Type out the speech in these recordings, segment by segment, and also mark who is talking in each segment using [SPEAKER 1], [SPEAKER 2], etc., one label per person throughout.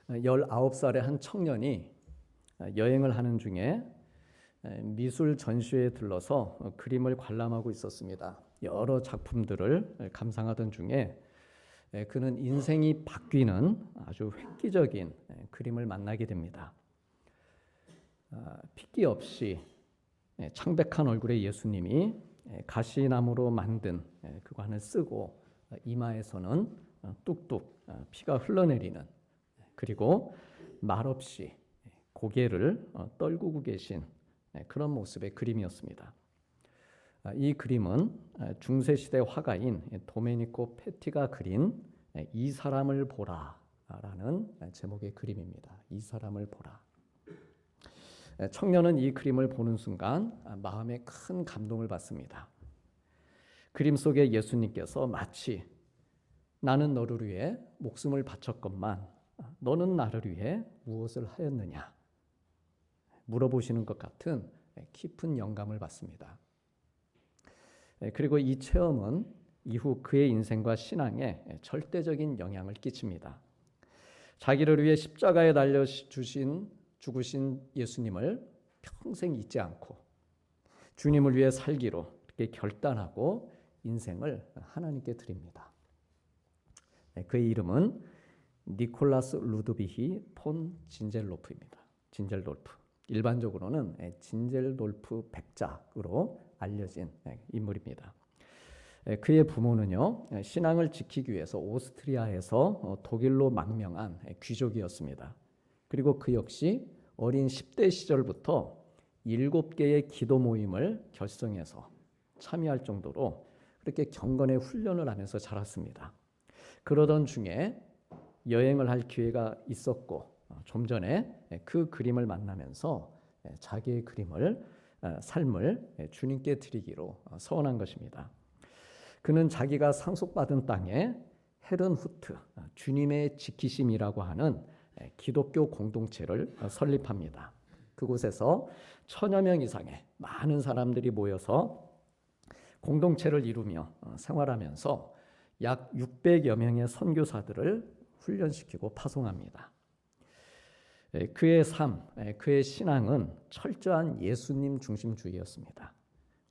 [SPEAKER 1] 19살의 한 청년이 여행을 하는 중에 미술 전시회에 들러서 그림을 관람하고 있었습니다. 여러 작품들을 감상하던 중에 그는 인생이 바뀌는 아주 획기적인 그림을 만나게 됩니다. 핏기 없이 창백한 얼굴의 예수님이 가시나무로 만든 그관을 쓰고 이마에서는 뚝뚝 피가 흘러내리는, 그리고 말없이 고개를 떨구고 계신 그런 모습의 그림이었습니다. 이 그림은 중세시대 화가인 도메니코 페티가 그린 이 사람을 보라라는 제목의 그림입니다. 이 사람을 보라. 청년은 이 그림을 보는 순간 마음에 큰 감동을 받습니다. 그림 속의 예수님께서 마치 나는 너를 위해 목숨을 바쳤건만 너는 나를 위해 무엇을 하였느냐 물어보시는 것 같은 깊은 영감을 받습니다. 그리고 이 체험은 이후 그의 인생과 신앙에 절대적인 영향을 끼칩니다. 자기를 위해 십자가에 달려 죽으신 예수님을 평생 잊지 않고 주님을 위해 살기로 이렇게 결단하고 인생을 하나님께 드립니다. 그의 이름은 니콜라스 루드비히 폰 진젤로프입니다. 진젤돌프. 일반적으로는 진젤돌프 백작으로 알려진 인물입니다. 그의 부모는요, 신앙을 지키기 위해서 오스트리아에서 독일로 망명한 귀족이었습니다. 그리고 그 역시 어린 10대 시절부터 7개의 기도 모임을 결성해서 참여할 정도로 그렇게 경건의 훈련을 하면서 자랐습니다. 그러던 중에 여행을 할 기회가 있었고 좀 전에 그 그림을 만나면서 자기의 삶을 주님께 드리기로 서원한 것입니다. 그는 자기가 상속받은 땅에 헤른후트, 주님의 지키심이라고 하는 기독교 공동체를 설립합니다. 그곳에서 1000여 명 이상의 많은 사람들이 모여서 공동체를 이루며 생활하면서 약 600여 명의 선교사들을 훈련시키고 파송합니다. 그의 삶, 그의 신앙은 철저한 예수님 중심주의였습니다.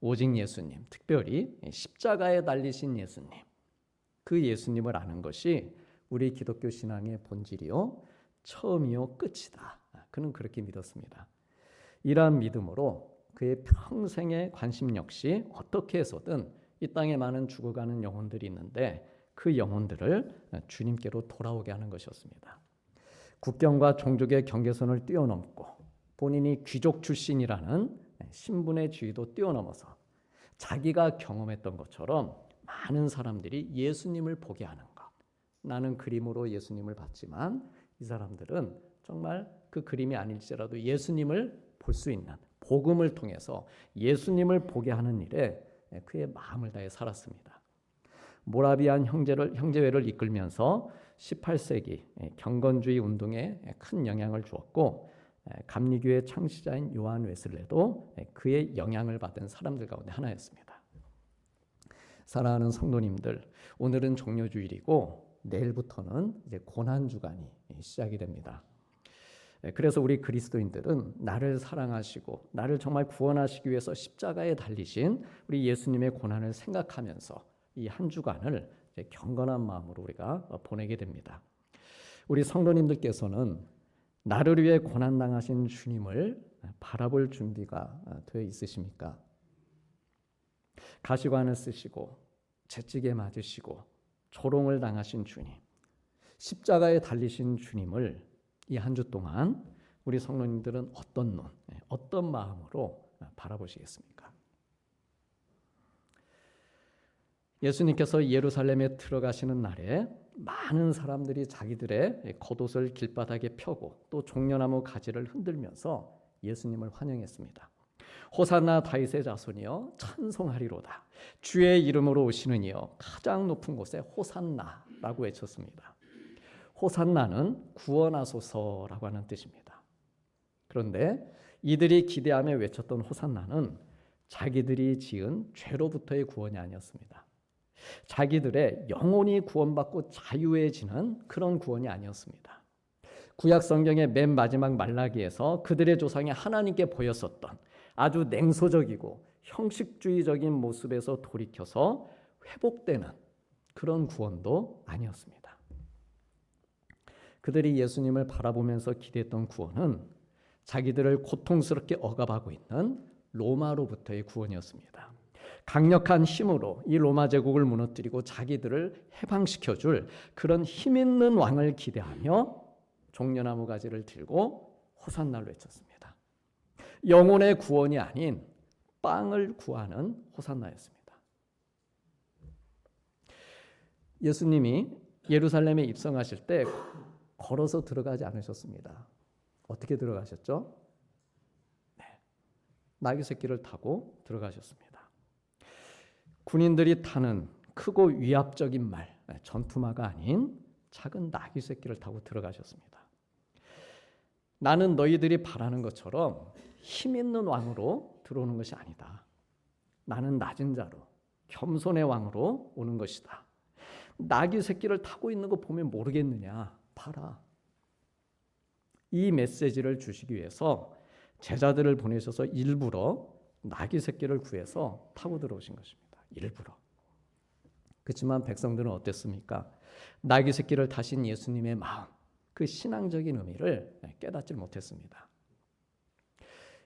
[SPEAKER 1] 오직 예수님, 특별히 십자가에 달리신 예수님, 그 예수님을 아는 것이 우리 기독교 신앙의 본질이요, 처음이요, 끝이다. 그는 그렇게 믿었습니다. 이러한 믿음으로 그의 평생의 관심 역시 어떻게 해서든 이 땅에 많은 죽어가는 영혼들이 있는데 그 영혼들을 주님께로 돌아오게 하는 것이었습니다. 국경과 종족의 경계선을 뛰어넘고 본인이 귀족 출신이라는 신분의 지위도 뛰어넘어서 자기가 경험했던 것처럼 많은 사람들이 예수님을 보게 하는 것. 나는 그림으로 예수님을 봤지만 이 사람들은 정말 그 그림이 아닐지라도 예수님을 볼 수 있는, 복음을 통해서 예수님을 보게 하는 일에 그의 마음을 다해 살았습니다. 모라비안 형제회를 이끌면서 18세기 경건주의 운동에 큰 영향을 주었고, 감리교의 창시자인 요한 웨슬레도 그의 영향을 받은 사람들 가운데 하나였습니다. 사랑하는 성도님들, 오늘은 종료주일이고 내일부터는 이제 고난주간이 시작이 됩니다. 그래서 우리 그리스도인들은 나를 사랑하시고 나를 정말 구원하시기 위해서 십자가에 달리신 우리 예수님의 고난을 생각하면서 이 한 주간을 이제 경건한 마음으로 우리가 보내게 됩니다. 우리 성도님들께서는 나를 위해 고난당하신 주님을 바라볼 준비가 되어 있으십니까? 가시관을 쓰시고 채찍에 맞으시고 조롱을 당하신 주님, 십자가에 달리신 주님을 이 한 주 동안 우리 성도님들은 어떤 눈, 어떤 마음으로 바라보시겠습니까? 예수님께서 예루살렘에 들어가시는 날에 많은 사람들이 자기들의 겉옷을 길바닥에 펴고 또 종려나무 가지를 흔들면서 예수님을 환영했습니다. 호산나 다윗의 자손이여 찬송하리로다. 주의 이름으로 오시는 이여 가장 높은 곳에 호산나라고 외쳤습니다. 호산나는 구원하소서라고 하는 뜻입니다. 그런데 이들이 기대하며 외쳤던 호산나는 자기들이 지은 죄로부터의 구원이 아니었습니다. 자기들의 영혼이 구원받고 자유해지는 그런 구원이 아니었습니다. 구약 성경의 맨 마지막 말라기에서 그들의 조상이 하나님께 보였었던 아주 냉소적이고 형식주의적인 모습에서 돌이켜서 회복되는 그런 구원도 아니었습니다. 그들이 예수님을 바라보면서 기대했던 구원은 자기들을 고통스럽게 억압하고 있는 로마로부터의 구원이었습니다. 강력한 힘으로 이 로마 제국을 무너뜨리고 자기들을 해방시켜줄 그런 힘 있는 왕을 기대하며 종려나무 가지를 들고 호산나를 외쳤습니다. 영혼의 구원이 아닌 빵을 구하는 호산나였습니다. 예수님이 예루살렘에 입성하실 때 걸어서 들어가지 않으셨습니다. 어떻게 들어가셨죠? 네, 나귀 새끼를 타고 들어가셨습니다. 군인들이 타는 크고 위압적인 말, 전투마가 아닌 작은 나귀 새끼를 타고 들어가셨습니다. 나는 너희들이 바라는 것처럼 힘 있는 왕으로 들어오는 것이 아니다. 나는 낮은 자로 겸손의 왕으로 오는 것이다. 나귀 새끼를 타고 있는 거 보면 모르겠느냐? 봐라. 이 메시지를 주시기 위해서 제자들을 보내셔서 일부러 나귀 새끼를 구해서 타고 들어오신 것입니다. 일부러. 그렇지만 백성들은 어땠습니까? 나귀 새끼를 타신 예수님의 마음, 그 신앙적인 의미를 깨닫지 못했습니다.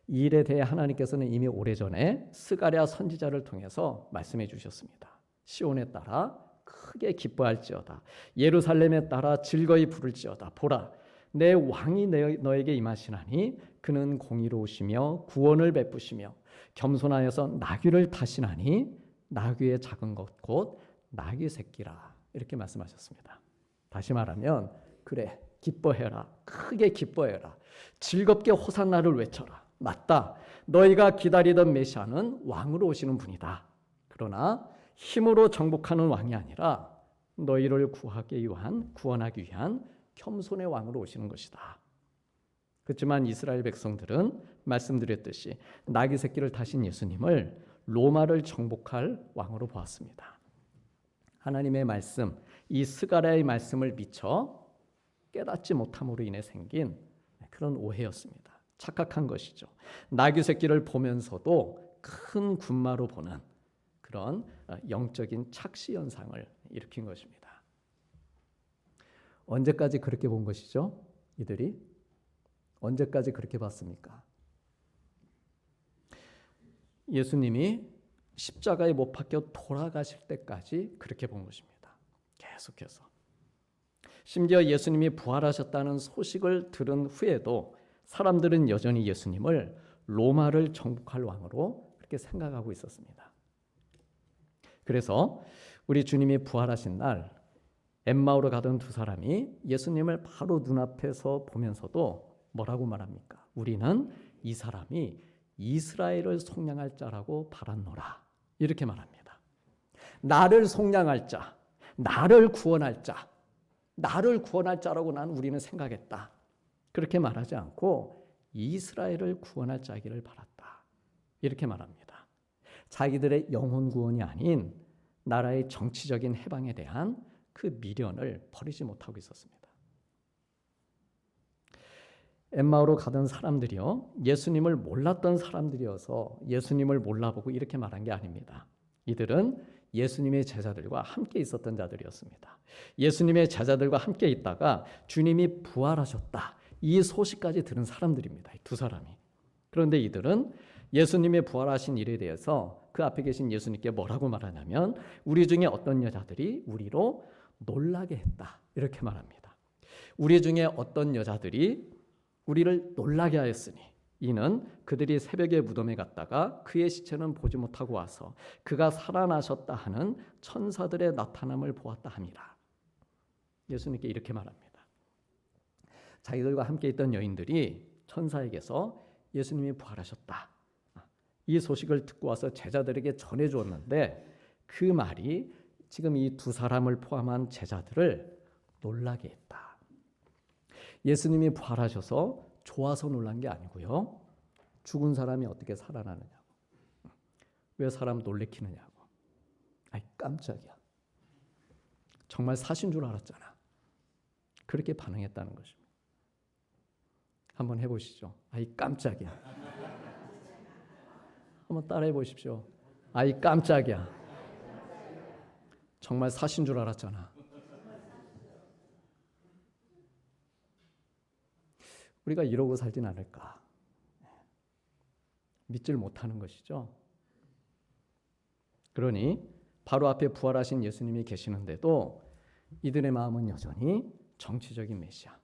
[SPEAKER 1] 이 일에 대해 하나님께서는 이미 오래전에 스가랴 선지자를 통해서 말씀해 주셨습니다. 시온에 따라 크게 기뻐할지어다. 예루살렘에 따라 즐거이 부를지어다. 보라, 내 왕이 너에게 임하시나니 그는 공의로우시며 구원을 베푸시며 겸손하여서 나귀를 타시나니 나귀의 작은 것 곧 나귀 새끼라. 이렇게 말씀하셨습니다. 다시 말하면 그래, 기뻐해라. 크게 기뻐해라. 즐겁게 호산나를 외쳐라. 맞다. 너희가 기다리던 메시아는 왕으로 오시는 분이다. 그러나 힘으로 정복하는 왕이 아니라 너희를 구원하기 위한 겸손의 왕으로 오시는 것이다. 그렇지만 이스라엘 백성들은 말씀드렸듯이 나귀 새끼를 타신 예수님을 로마를 정복할 왕으로 보았습니다. 하나님의 말씀, 이 스가랴의 말씀을 미처 깨닫지 못함으로 인해 생긴 그런 오해였습니다. 착각한 것이죠. 나귀 새끼를 보면서도 큰 군마로 보는 그런 영적인 착시 현상을 일으킨 것입니다. 언제까지 그렇게 본 것이죠? 이들이 언제까지 그렇게 봤습니까? 예수님이 십자가에 못 박혀 돌아가실 때까지 그렇게 본 것입니다. 계속해서. 심지어 예수님이 부활하셨다는 소식을 들은 후에도 사람들은 여전히 예수님을 로마를 정복할 왕으로 그렇게 생각하고 있었습니다. 그래서 우리 주님이 부활하신 날 엠마오로 가던 두 사람이 예수님을 바로 눈앞에서 보면서도 뭐라고 말합니까? 우리는 이 사람이 이스라엘을 속량할 자라고 바랐노라. 이렇게 말합니다. 나를 속량할 자, 나를 구원할 자, 나를 구원할 자라고 우리는 생각했다. 그렇게 말하지 않고 이스라엘을 구원할 자기를 바랐다. 이렇게 말합니다. 자기들의 영혼 구원이 아닌 나라의 정치적인 해방에 대한 그 미련을 버리지 못하고 있었습니다. 엠마오로 가던 사람들이요, 예수님을 몰랐던 사람들이어서 예수님을 몰라보고 이렇게 말한 게 아닙니다. 이들은 예수님의 제자들과 함께 있었던 자들이었습니다. 예수님의 제자들과 함께 있다가 주님이 부활하셨다, 이 소식까지 들은 사람들입니다. 두 사람이. 그런데 이들은 예수님의 부활하신 일에 대해서 그 앞에 계신 예수님께 뭐라고 말하냐면 우리 중에 어떤 여자들이 우리로 놀라게 했다, 이렇게 말합니다. 우리 중에 어떤 여자들이 우리를 놀라게 하였으니 이는 그들이 새벽에 무덤에 갔다가 그의 시체는 보지 못하고 와서 그가 살아나셨다 하는 천사들의 나타남을 보았다 함이라. 예수님께 이렇게 말합니다. 자기들과 함께 있던 여인들이 천사에게서 예수님이 부활하셨다, 이 소식을 듣고 와서 제자들에게 전해주었는데 그 말이 지금 이 두 사람을 포함한 제자들을 놀라게 했다. 예수님이 부활하셔서 좋아서 놀란 게 아니고요, 죽은 사람이 어떻게 살아나느냐고, 왜 사람 놀래키느냐고, 아이 깜짝이야, 정말 사신 줄 알았잖아, 그렇게 반응했다는 것입니다. 한번 해보시죠. 아이 깜짝이야. 한번 따라해 보십시오. 아이 깜짝이야. 정말 사신 줄 알았잖아. 우리가 이러고 살진 않을까? 믿질 못하는 것이죠. 그러니 바로 앞에 부활하신 예수님이 계시는데도 이들의 마음은 여전히 정치적인 메시아,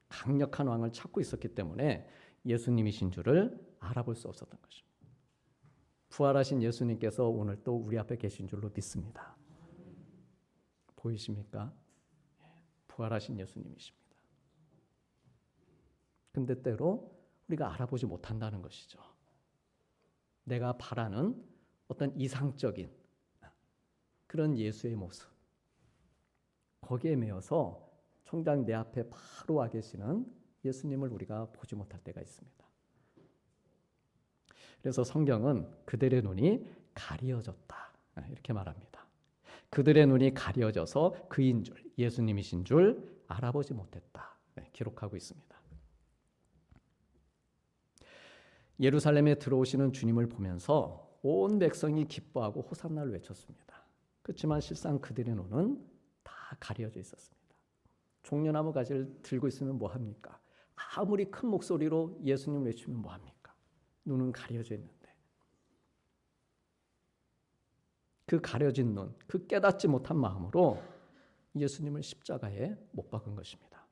[SPEAKER 1] 강력한 왕을 찾고 있었기 때문에 예수님이신 줄을 알아볼 수 없었던 것입니다. 부활하신 예수님께서 오늘 또 우리 앞에 계신 줄로 믿습니다. 보이십니까? 부활하신 예수님이십니다. 근데 때로 우리가 알아보지 못한다는 것이죠. 내가 바라는 어떤 이상적인 그런 예수의 모습, 거기에 매여서 정작 내 앞에 바로 와 계시는 예수님을 우리가 보지 못할 때가 있습니다. 그래서 성경은 그들의 눈이 가려졌다 이렇게 말합니다. 그들의 눈이 가려져서 그인 줄, 예수님이신 줄 알아보지 못했다 기록하고 있습니다. 예루살렘에 들어오시는 주님을 보면서 온 백성이 기뻐하고 호산나를 외쳤습니다. 그렇지만 실상 그들의 눈은 다 가려져 있었습니다. 종려나무 가지를 들고 있으면 뭐합니까? 아무리 큰 목소리로 예수님 외치면 뭐합니까? 눈은 가려져 있는데 그 가려진 눈, 그 깨닫지 못한 마음으로 예수님을 십자가에 못 박은 것입니다.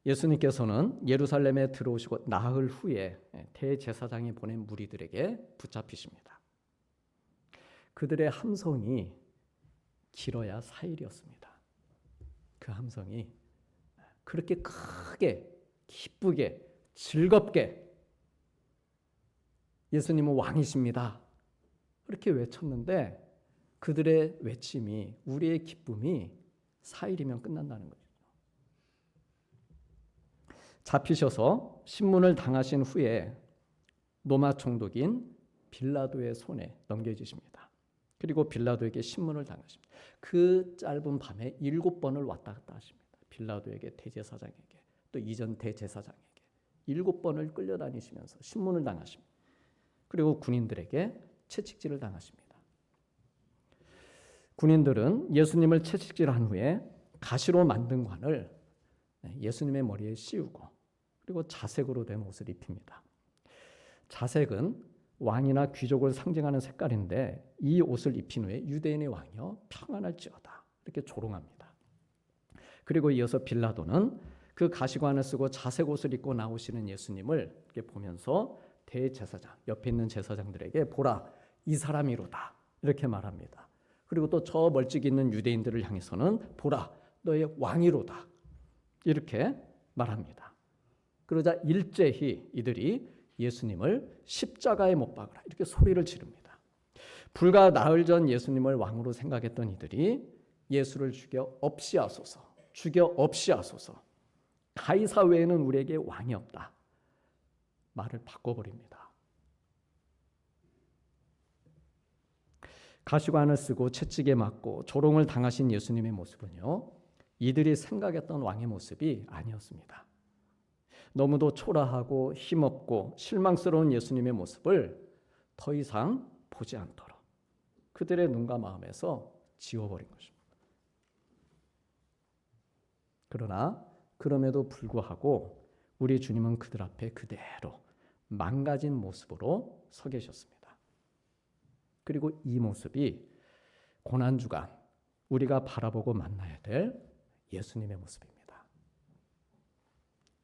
[SPEAKER 1] 예수님께서는 예루살렘에 들어오시고 나흘 후에 대제사장이 보낸 무리들에게 붙잡히십니다. 그들의 함성이 길어야 4일이었습니다. 그 함성이 그렇게 크게 기쁘게 즐겁게 예수님은 왕이십니다. 그렇게 외쳤는데 그들의 외침이 우리의 기쁨이 4일이면 끝난다는 거죠. 잡히셔서 신문을 당하신 후에 로마 총독인 빌라도의 손에 넘겨지십니다. 그리고 빌라도에게 신문을 당하십니다. 그 짧은 밤에 7번을 왔다 갔다 하십니다. 빌라도에게, 대제사장에게, 또 이전 대제사장에게 7번을 끌려다니시면서 신문을 당하십니다. 그리고 군인들에게 채찍질을 당하십니다. 군인들은 예수님을 채찍질한 후에 가시로 만든 관을 예수님의 머리에 씌우고 그리고 자색으로 된 옷을 입힙니다. 자색은 왕이나 귀족을 상징하는 색깔인데 이 옷을 입힌 후에 유대인의 왕이여 평안할지어다 이렇게 조롱합니다. 그리고 이어서 빌라도는 그 가시관을 쓰고 자색 옷을 입고 나오시는 예수님을 이렇게 보면서 대제사장, 옆에 있는 제사장들에게 보라 이 사람이로다 이렇게 말합니다. 그리고 또 저 멀찍이 있는 유대인들을 향해서는 보라 너의 왕이로다 이렇게 말합니다. 그러자 일제히 이들이 예수님을 십자가에 못 박으라 이렇게 소리를 지릅니다. 불과 나흘 전 예수님을 왕으로 생각했던 이들이 예수를 죽여 없이하소서, 죽여 없이하소서, 가이사 외에는 우리에게 왕이 없다 말을 바꿔버립니다. 가시관을 쓰고 채찍에 맞고 조롱을 당하신 예수님의 모습은요, 이들이 생각했던 왕의 모습이 아니었습니다. 너무도 초라하고 힘없고 실망스러운 예수님의 모습을 더 이상 보지 않도록 그들의 눈과 마음에서 지워버린 것입니다. 그러나 그럼에도 불구하고 우리 주님은 그들 앞에 그대로 망가진 모습으로 서 계셨습니다. 그리고 이 모습이 고난주간 우리가 바라보고 만나야 될 예수님의 모습입니다.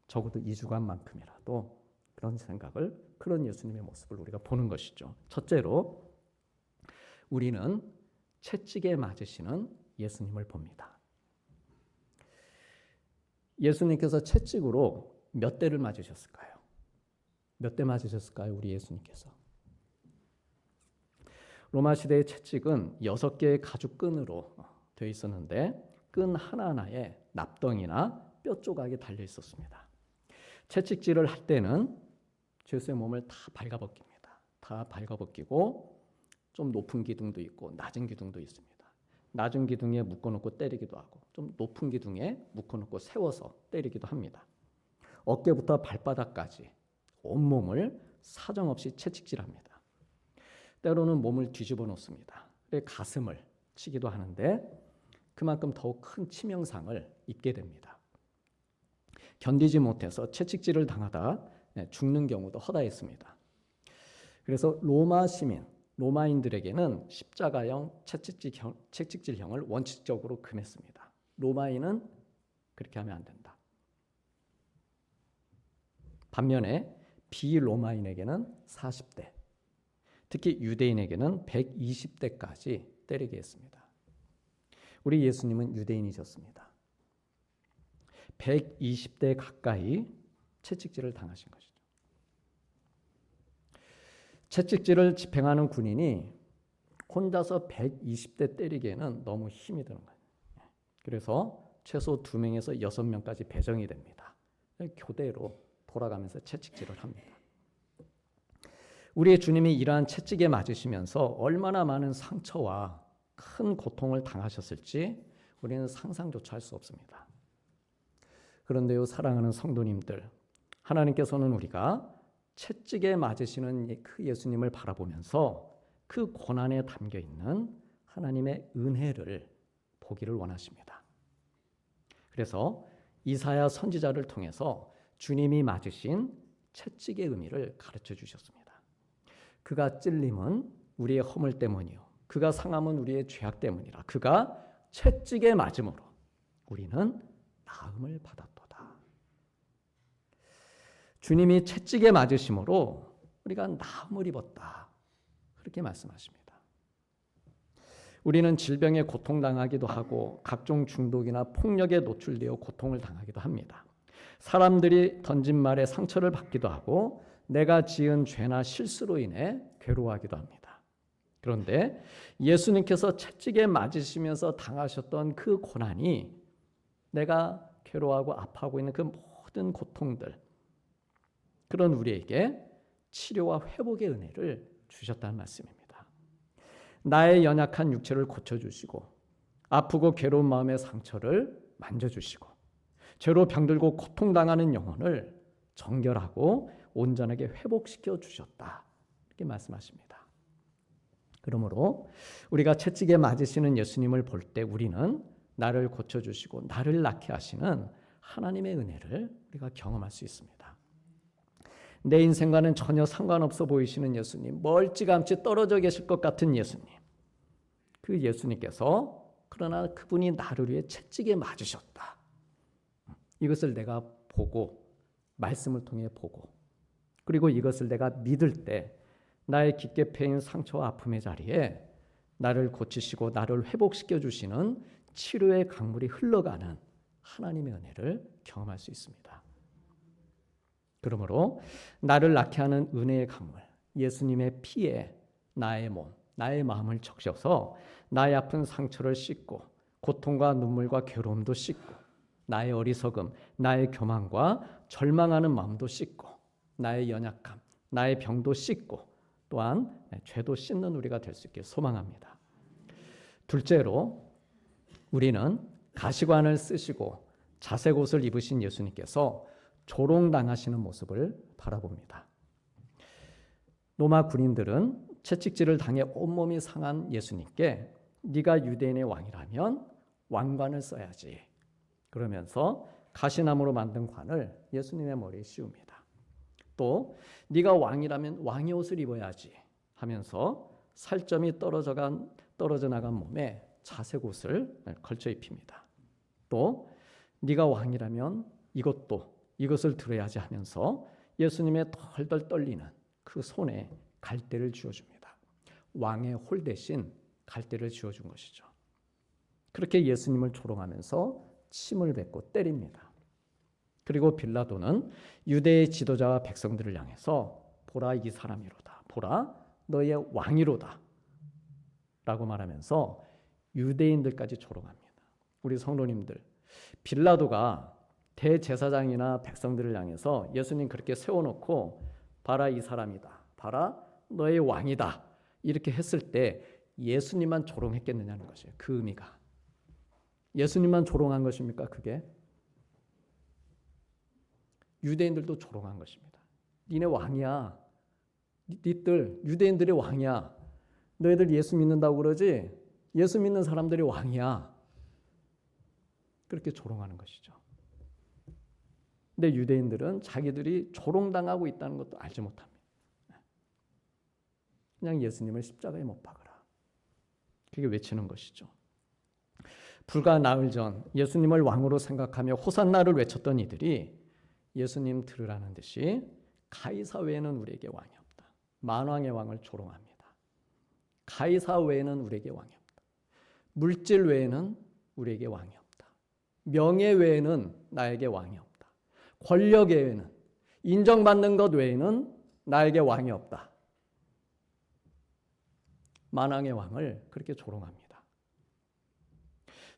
[SPEAKER 1] 적어도 2주간만큼이라도 그런 생각을, 그런 예수님의 모습을 우리가 보는 것이죠. 첫째로 우리는 채찍에 맞으시는 예수님을 봅니다. 예수님께서 채찍으로 몇 대를 맞으셨을까요? 몇 대 맞으셨을까요? 우리 예수님께서. 로마 시대의 채찍은 6개의 가죽끈으로 되어 있었는데 끈 하나하나에 납덩이나 뼈 조각이 달려 있었습니다. 채찍질을 할 때는 죄수의 몸을 다 발가벗깁니다. 다 발가벗기고 좀 높은 기둥도 있고 낮은 기둥도 있습니다. 낮은 기둥에 묶어놓고 때리기도 하고 좀 높은 기둥에 묶어놓고 세워서 때리기도 합니다. 어깨부터 발바닥까지 온몸을 사정없이 채찍질합니다. 때로는 몸을 뒤집어 놓습니다. 가슴을 치기도 하는데 그만큼 더욱 큰 치명상을 입게 됩니다. 견디지 못해서 채찍질을 당하다 죽는 경우도 허다했습니다. 그래서 로마 시민, 로마인들에게는 십자가형 채찍질형을 원칙적으로 금했습니다. 로마인은 그렇게 하면 안 된다. 반면에 비로마인에게는 40대, 특히 유대인에게는 120대까지 때리게 했습니다. 우리 예수님은 유대인이셨습니다. 120대 가까이 채찍질을 당하신 것이죠. 채찍질을 집행하는 군인이 혼자서 120대 때리기에는 너무 힘이 드는 거예요. 그래서 최소 2명에서 6명까지 배정이 됩니다. 교대로 돌아가면서 채찍질을 합니다. 우리의 주님이 이러한 채찍에 맞으시면서 얼마나 많은 상처와 큰 고통을 당하셨을지 우리는 상상조차 할 수 없습니다. 그런데요, 사랑하는 성도님들, 하나님께서는 우리가 채찍에 맞으시는 그 예수님을 바라보면서 그 고난에 담겨 있는 하나님의 은혜를 보기를 원하십니다. 그래서 이사야 선지자를 통해서 주님이 맞으신 채찍의 의미를 가르쳐 주셨습니다. 그가 찔림은 우리의 허물 때문이요, 그가 상함은 우리의 죄악 때문이라. 그가 채찍에 맞음으로 우리는 나음을 받았도다. 주님이 채찍에 맞으심으로 우리가 나음을 입었다. 그렇게 말씀하십니다. 우리는 질병에 고통당하기도 하고 각종 중독이나 폭력에 노출되어 고통을 당하기도 합니다. 사람들이 던진 말에 상처를 받기도 하고 내가 지은 죄나 실수로 인해 괴로워하기도 합니다. 그런데 예수님께서 채찍에 맞으시면서 당하셨던 그 고난이 내가 괴로워하고 아파하고 있는 그 모든 고통들, 그런 우리에게 치료와 회복의 은혜를 주셨다는 말씀입니다. 나의 연약한 육체를 고쳐주시고 아프고 괴로운 마음의 상처를 만져주시고 죄로 병들고 고통당하는 영혼을 정결하고 온전하게 회복시켜 주셨다. 이렇게 말씀하십니다. 그러므로 우리가 채찍에 맞으시는 예수님을 볼 때 우리는 나를 고쳐주시고 나를 낫게 하시는 하나님의 은혜를 우리가 경험할 수 있습니다. 내 인생과는 전혀 상관없어 보이시는 예수님, 멀찌감치 떨어져 계실 것 같은 예수님, 그 예수님께서 그러나 그분이 나를 위해 채찍에 맞으셨다. 이것을 내가 보고 말씀을 통해 보고 그리고 이것을 내가 믿을 때 나의 깊게 패인 상처와 아픔의 자리에 나를 고치시고 나를 회복시켜 주시는 치료의 강물이 흘러가는 하나님의 은혜를 경험할 수 있습니다. 그러므로 나를 낫게 하는 은혜의 강물, 예수님의 피에 나의 몸, 나의 마음을 적셔서 나의 아픈 상처를 씻고 고통과 눈물과 괴로움도 씻고 나의 어리석음, 나의 교만과 절망하는 마음도 씻고 나의 연약함, 나의 병도 씻고 또한 죄도 씻는 우리가 될 수 있길 소망합니다. 둘째로 우리는 가시관을 쓰시고 자색 옷을 입으신 예수님께서 조롱당하시는 모습을 바라봅니다. 로마 군인들은 채찍질을 당해 온몸이 상한 예수님께 네가 유대인의 왕이라면 왕관을 써야지 그러면서 가시나무로 만든 관을 예수님의 머리에 씌웁니다. 또 네가 왕이라면 왕의 옷을 입어야지 하면서 살점이 떨어져 나간 몸에 자색 옷을 걸쳐 입힙니다. 또 네가 왕이라면 이것을 들어야지 하면서 예수님의 덜덜 떨리는 그 손에 갈대를 쥐어줍니다. 왕의 홀 대신 갈대를 쥐어준 것이죠. 그렇게 예수님을 조롱하면서 침을 뱉고 때립니다. 그리고 빌라도는 유대의 지도자와 백성들을 향해서 보라 이 사람이로다, 보라 너의 왕이로다 라고 말하면서 유대인들까지 조롱합니다. 우리 성도님들, 빌라도가 대제사장이나 백성들을 향해서 예수님 그렇게 세워놓고 봐라 이 사람이다, 봐라 너의 왕이다 이렇게 했을 때 예수님만 조롱했겠느냐는 것이에요. 그 의미가. 예수님만 조롱한 것입니까? 그게? 유대인들도 조롱한 것입니다. 니네 왕이야. 니들 유대인들의 왕이야. 너희들 예수 믿는다고 그러지? 예수 믿는 사람들이 왕이야. 그렇게 조롱하는 것이죠. 근데 유대인들은 자기들이 조롱당하고 있다는 것도 알지 못합니다. 그냥 예수님을 십자가에 못 박으라. 그게 외치는 것이죠. 불과 나흘 전 예수님을 왕으로 생각하며 호산나를 외쳤던 이들이 예수님 들으라는 듯이 가이사 외에는 우리에게 왕이 없다. 만왕의 왕을 조롱합니다. 가이사 외에는 우리에게 왕이 없다. 물질 외에는 우리에게 왕이 없다. 명예 외에는 나에게 왕이 없다. 권력 외에는, 인정받는 것 외에는 나에게 왕이 없다. 만왕의 왕을 그렇게 조롱합니다.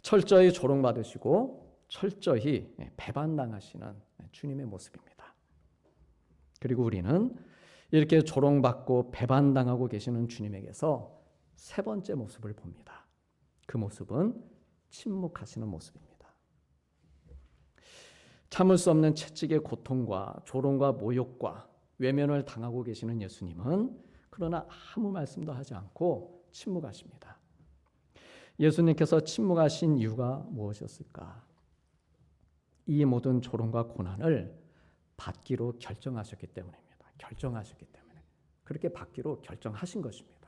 [SPEAKER 1] 철저히 조롱받으시고 철저히 배반당하시는 주님의 모습입니다. 그리고 우리는 이렇게 조롱받고 배반당하고 계시는 주님에게서 세 번째 모습을 봅니다. 그 모습은 침묵하시는 모습입니다. 참을 수 없는 채찍의 고통과 조롱과 모욕과 외면을 당하고 계시는 예수님은 그러나 아무 말씀도 하지 않고 침묵하십니다. 예수님께서 침묵하신 이유가 무엇이었을까? 이 모든 조롱과 고난을 받기로 결정하셨기 때문입니다. 결정하셨기 때문에 그렇게 받기로 결정하신 것입니다.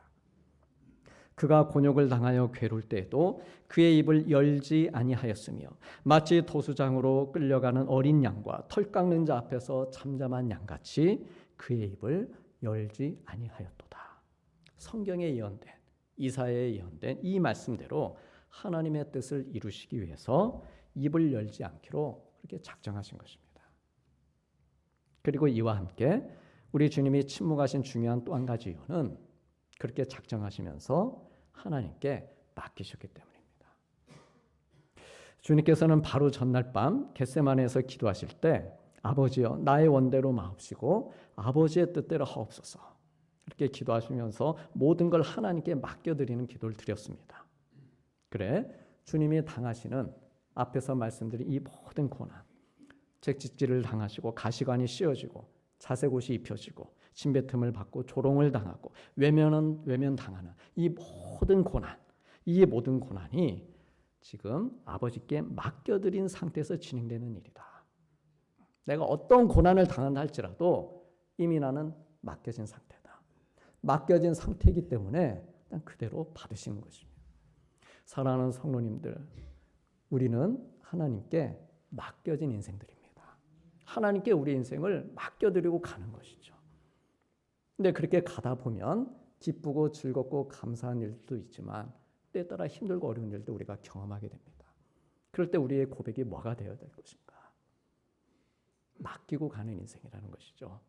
[SPEAKER 1] 그가 곤욕을 당하여 괴로울 때에도 그의 입을 열지 아니하였으며 마치 도수장으로 끌려가는 어린 양과 털 깎는 자 앞에서 잠잠한 양같이 그의 입을 열지 아니하였도다. 성경에 예언된, 이사야에 예언된 이 말씀대로 하나님의 뜻을 이루시기 위해서 입을 열지 않기로 그렇게 작정하신 것입니다. 그리고 이와 함께 우리 주님이 침묵하신 중요한 또 한 가지 이유는 그렇게 작정하시면서 하나님께 맡기셨기 때문입니다. 주님께서는 바로 전날 밤 겟세마네에서 기도하실 때 아버지여 나의 원대로 마옵시고 아버지의 뜻대로 하옵소서 이렇게 기도하시면서 모든 걸 하나님께 맡겨드리는 기도를 드렸습니다. 그래 주님이 당하시는 앞에서 말씀드린 이 모든 고난, 채찍질을 당하시고 가시관이 씌어지고 자색옷이 입혀지고 침뱉음을 받고 조롱을 당하고 외면당하는 이 모든 고난, 이 모든 고난이 지금 아버지께 맡겨드린 상태에서 진행되는 일이다. 내가 어떤 고난을 당한다 할지라도 이미 나는 맡겨진 상태다. 맡겨진 상태이기 때문에 일단 그대로 받으시는 것입니다. 사랑하는 성도님들, 우리는 하나님께 맡겨진 인생들입니다. 하나님께 우리 인생을 맡겨드리고 가는 것이죠. 근데 그렇게 가다 보면 기쁘고 즐겁고 감사한 일도 있지만 때에 따라 힘들고 어려운 일도 우리가 경험하게 됩니다. 그럴 때 우리의 고백이 뭐가 되어야 될 것인가? 맡기고 가는 인생이라는 것이죠.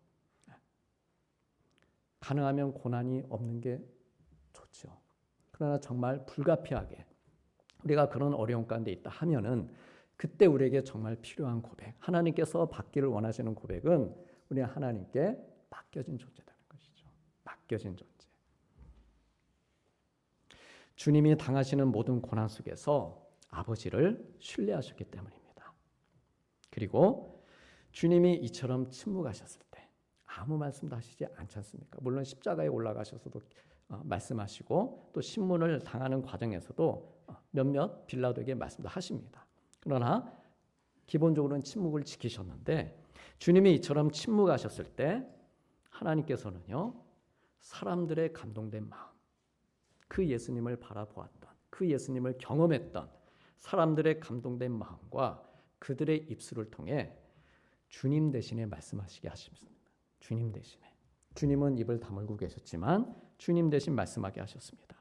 [SPEAKER 1] 가능하면 고난이 없는 게 좋죠. 그러나 정말 불가피하게 우리가 그런 어려움 가운데 있다 하면은 그때 우리에게 정말 필요한 고백, 하나님께서 받기를 원하시는 고백은 우리 하나님께 맡겨진 존재라는 것이죠. 맡겨진 존재. 주님이 당하시는 모든 고난 속에서 아버지를 신뢰하셨기 때문입니다. 그리고 주님이 이처럼 침묵하셨을 때 아무 말씀도 하시지 않지 않습니까? 물론 십자가에 올라가셔서도 말씀하시고 또 신문을 당하는 과정에서도 몇몇 빌라도에게 말씀도 하십니다. 그러나 기본적으로는 침묵을 지키셨는데 주님이 이처럼 침묵하셨을 때 하나님께서는요 사람들의 감동된 마음, 그 예수님을 바라보았던, 그 예수님을 경험했던 사람들의 감동된 마음과 그들의 입술을 통해 주님 대신에 말씀하시게 하십니다. 주님 대신에. 주님은 입을 다물고 계셨지만 주님 대신 말씀하게 하셨습니다.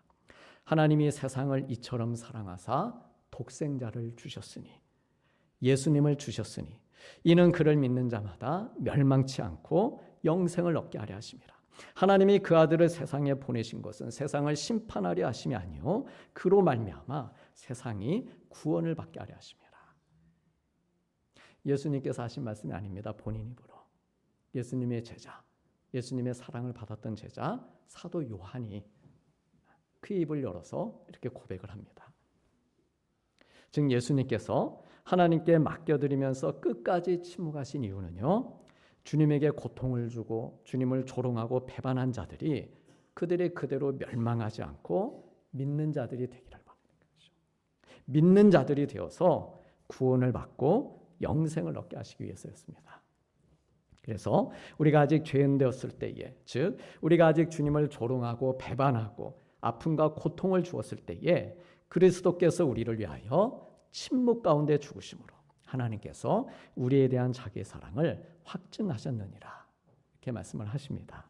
[SPEAKER 1] 하나님이 세상을 이처럼 사랑하사 독생자를 주셨으니, 예수님을 주셨으니 이는 그를 믿는 자마다 멸망치 않고 영생을 얻게 하려 하심이라. 하나님이 그 아들을 세상에 보내신 것은 세상을 심판하려 하심이 아니요 그로 말미암아 세상이 구원을 받게 하려 하심이라. 예수님께서 하신 말씀이 아닙니다. 본인 입으로. 예수님의 제자, 예수님의 사랑을 받았던 제자 사도 요한이 그 입을 열어서 이렇게 고백을 합니다. 즉 예수님께서 하나님께 맡겨드리면서 끝까지 침묵하신 이유는요, 주님에게 고통을 주고 주님을 조롱하고 배반한 자들이 그들이 그대로 멸망하지 않고 믿는 자들이 되기를 바라는 것이죠. 믿는 자들이 되어서 구원을 받고 영생을 얻게 하시기 위해서였습니다. 그래서 우리가 아직 죄인 되었을 때에, 즉 우리가 아직 주님을 조롱하고 배반하고 아픔과 고통을 주었을 때에 그리스도께서 우리를 위하여 침묵 가운데 죽으심으로 하나님께서 우리에 대한 자기의 사랑을 확증하셨느니라, 이렇게 말씀을 하십니다.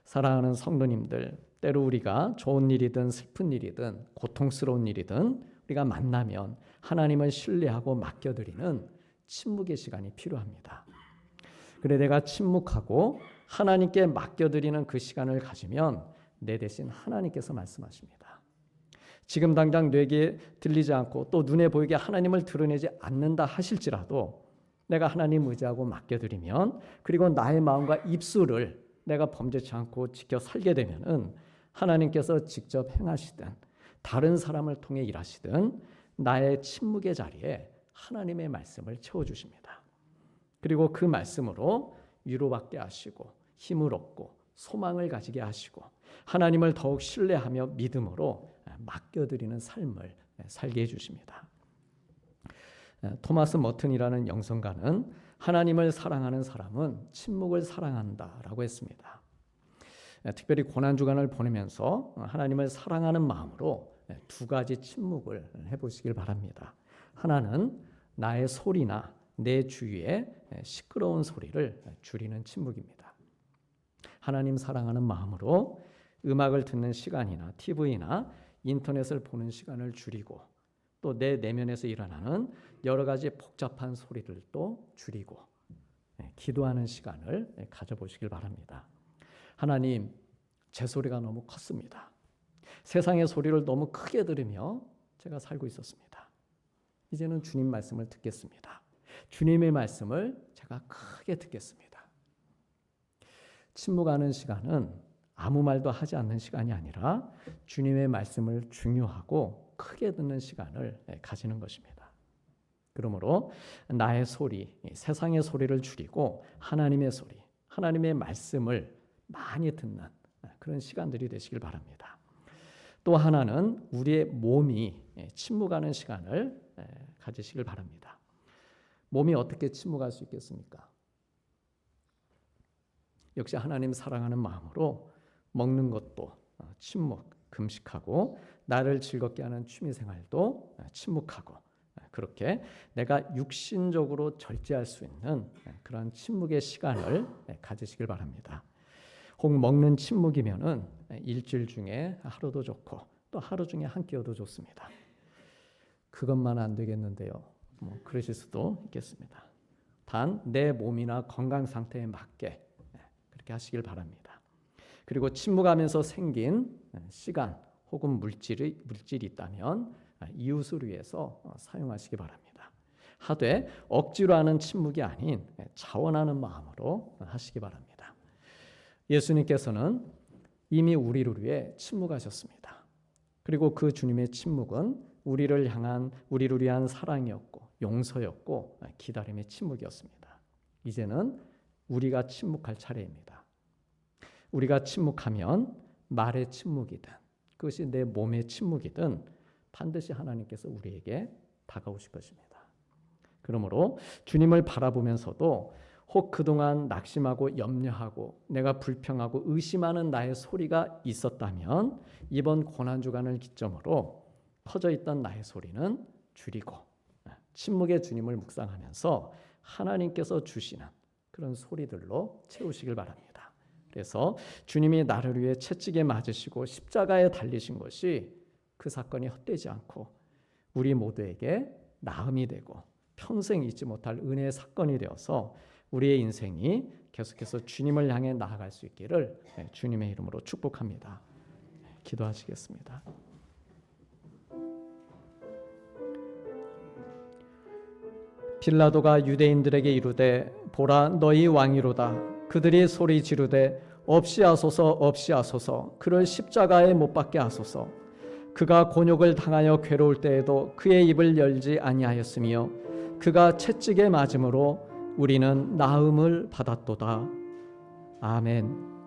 [SPEAKER 1] 사랑하는 성도님들, 때로 우리가 좋은 일이든 슬픈 일이든 고통스러운 일이든 우리가 만나면 하나님을 신뢰하고 맡겨드리는 침묵의 시간이 필요합니다. 그래 내가 침묵하고 하나님께 맡겨드리는 그 시간을 가지면 내 대신 하나님께서 말씀하십니다. 지금 당장 뇌에 들리지 않고 또 눈에 보이게 하나님을 드러내지 않는다 하실지라도 내가 하나님 의지하고 맡겨드리면, 그리고 나의 마음과 입술을 내가 범죄치 않고 지켜 살게 되면은 하나님께서 직접 행하시든 다른 사람을 통해 일하시든 나의 침묵의 자리에 하나님의 말씀을 채워주십니다. 그리고 그 말씀으로 위로받게 하시고 힘을 얻고 소망을 가지게 하시고 하나님을 더욱 신뢰하며 믿음으로 맡겨드리는 삶을 살게 해주십니다. 토마스 머튼이라는 영성가는 하나님을 사랑하는 사람은 침묵을 사랑한다라고 했습니다. 특별히 고난주간을 보내면서 하나님을 사랑하는 마음으로 두 가지 침묵을 해보시길 바랍니다. 하나는 나의 소리나 내 주위의 시끄러운 소리를 줄이는 침묵입니다. 하나님 사랑하는 마음으로 음악을 듣는 시간이나 TV나 인터넷을 보는 시간을 줄이고 또 내 내면에서 일어나는 여러 가지 복잡한 소리들도 줄이고 기도하는 시간을 가져보시길 바랍니다. 하나님, 제 소리가 너무 컸습니다. 세상의 소리를 너무 크게 들으며 제가 살고 있었습니다. 이제는 주님 말씀을 듣겠습니다. 주님의 말씀을 제가 크게 듣겠습니다. 침묵하는 시간은 아무 말도 하지 않는 시간이 아니라 주님의 말씀을 중요하고 크게 듣는 시간을 가지는 것입니다. 그러므로 나의 소리, 세상의 소리를 줄이고 하나님의 소리, 하나님의 말씀을 많이 듣는 그런 시간들이 되시길 바랍니다. 또 하나는 우리의 몸이 침묵하는 시간을 가지시길 바랍니다. 몸이 어떻게 침묵할 수 있겠습니까? 역시 하나님 사랑하는 마음으로 먹는 것도 침묵, 금식하고 나를 즐겁게 하는 취미생활도 침묵하고 그렇게 내가 육신적으로 절제할 수 있는 그런 침묵의 시간을 가지시길 바랍니다. 혹 먹는 침묵이면은 일주일 중에 하루도 좋고 또 하루 중에 한 끼여도 좋습니다. 그것만 안 되겠는데요. 그러실 수도 있겠습니다. 단 내 몸이나 건강 상태에 맞게 그렇게 하시길 바랍니다. 그리고 침묵하면서 생긴 시간 혹은 물질이 있다면 이웃을 위해서 사용하시기 바랍니다. 하되 억지로 하는 침묵이 아닌 자원하는 마음으로 하시기 바랍니다. 예수님께서는 이미 우리를 위해 침묵하셨습니다. 그리고 그 주님의 침묵은 우리를 위한 사랑이었고 용서였고 기다림의 침묵이었습니다. 이제는 우리가 침묵할 차례입니다. 우리가 침묵하면 말의 침묵이든 그것이 내 몸의 침묵이든 반드시 하나님께서 우리에게 다가오실 것입니다. 그러므로 주님을 바라보면서도 혹 그동안 낙심하고 염려하고 내가 불평하고 의심하는 나의 소리가 있었다면 이번 고난주간을 기점으로 커져 있던 나의 소리는 줄이고 침묵의 주님을 묵상하면서 하나님께서 주시는 그런 소리들로 채우시길 바랍니다. 그래서 주님이 나를 위해 채찍에 맞으시고 십자가에 달리신 것이 그 사건이 헛되지 않고 우리 모두에게 나음이 되고 평생 잊지 못할 은혜의 사건이 되어서 우리의 인생이 계속해서 주님을 향해 나아갈 수 있기를 주님의 이름으로 축복합니다. 기도하시겠습니다. 빌라도가 유대인들에게 이르되 보라 너희 왕이로다. 그들이 소리 지르되 없이 하소서 없이 하소서 그를 십자가에 못 박게 하소서. 그가 곤욕을 당하여 괴로울 때에도 그의 입을 열지 아니하였으며 그가 채찍에 맞음으로 우리는 나음을 받았도다. 아멘.